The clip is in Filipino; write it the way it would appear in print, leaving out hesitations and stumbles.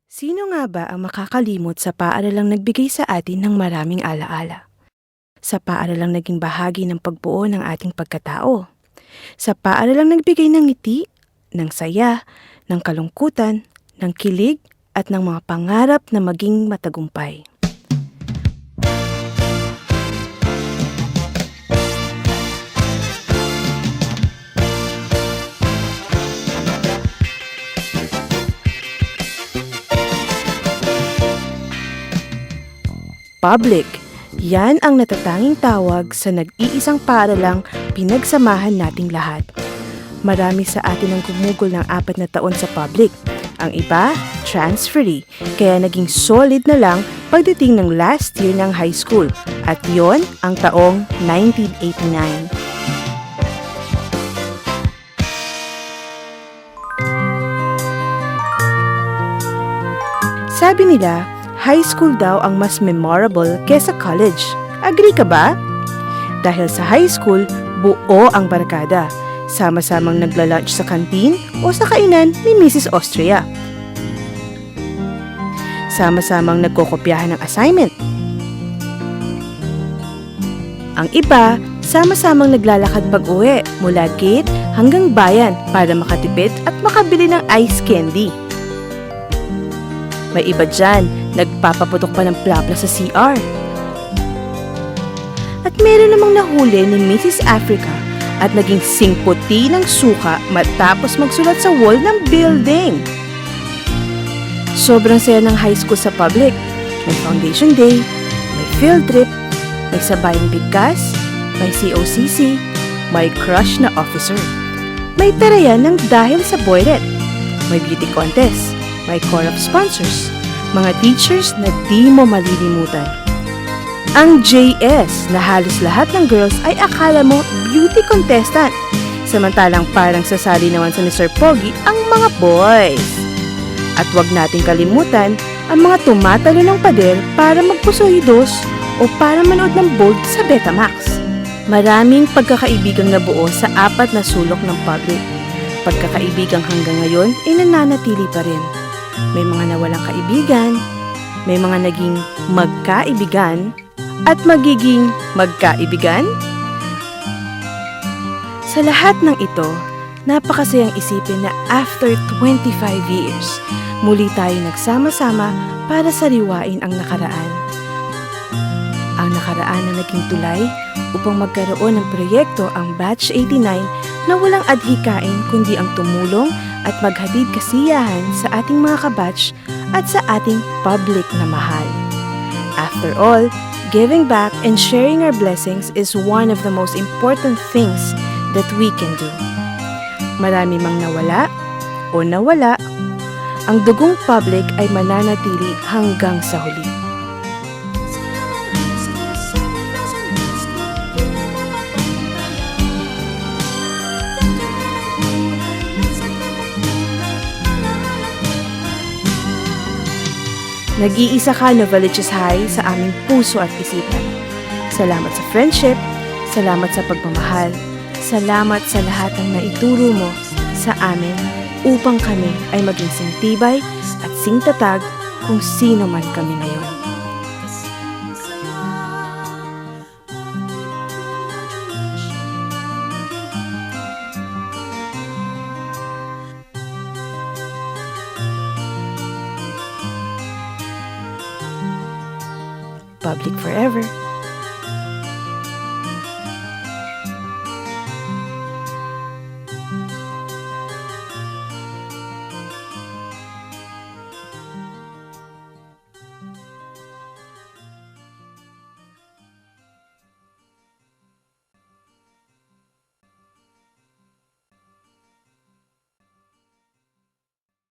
Sino nga ba ang makakalimot sa paaralang nagbigay sa atin ng maraming alaala? Sa paaralang naging bahagi ng pagbuo ng ating pagkatao? Sa paaralang nagbigay ng ngiti, ng saya, ng kalungkutan, ng kilig, at ng mga pangarap na maging matagumpay? Public. Yan ang natatanging tawag sa nag-iisang paaralang pinagsamahan nating lahat. Marami sa atin ang gumugol ng 4 na taon sa public. Ang iba, transferee, kaya naging solid na lang pagdating ng last year ng high school. At yon ang taong 1989. Sabi nila, high school daw ang mas memorable kesa college. Agree ka ba? Dahil sa high school, buo ang barkada. Sama-samang nagla-lunch sa kantin o sa kainan ni Mrs. Austria. Sama-samang nagkokopyahan ng assignment. Ang iba, sama-samang naglalakad pag-uwi mula gate hanggang bayan para makatipid at makabili ng ice candy. May iba dyan, nagpapaputok pa ng plapla sa CR. At meron namang nahuli ni Mrs. Africa at naging singputi ng suka matapos magsulat sa wall ng building. Sobrang saya ng high school sa public. May foundation day, may field trip, may sabayang bigkas, may COCC, may crush na officer. May tarayan ng dahil sa boylet, may beauty contest, may corps of sponsors, mga teachers na di mo malilimutan. Ang JS na halos lahat ng girls ay akala mo beauty contestant, samantalang parang sasali naman sa Mr. Pogi ang mga boys. At wag nating kalimutan ang mga tumatalo ng pader para magpusuhidos o para manood ng bold sa Betamax. Maraming pagkakaibigang nabuo sa 4 na sulok ng public. Pagkakaibigang hanggang ngayon ay nananatili pa rin. May mga nawalang kaibigan, may mga naging magkaibigan, at magiging magkaibigan? Sa lahat ng ito, napakasayang isipin na after 25 years, muli tayo nagsama-sama para sariwain ang nakaraan. Ang nakaraan na naging tulay upang magkaroon ng proyekto ang Batch 89 na walang adhikain kundi ang tumulong at maghatid kasiyahan sa ating mga kabatch at sa ating public na mahal. After all, giving back and sharing our blessings is one of the most important things that we can do. Marami mang nawala o nawala, ang dugong public ay mananatili hanggang sa huli. Nag-iisa ka, Novaliches High, sa aming puso at isipan. Salamat sa friendship, salamat sa pagmamahal, salamat sa lahat ng naituro mo sa amin upang kami ay maging singtibay at singtatag kung sino man kami ngayon. Public forever.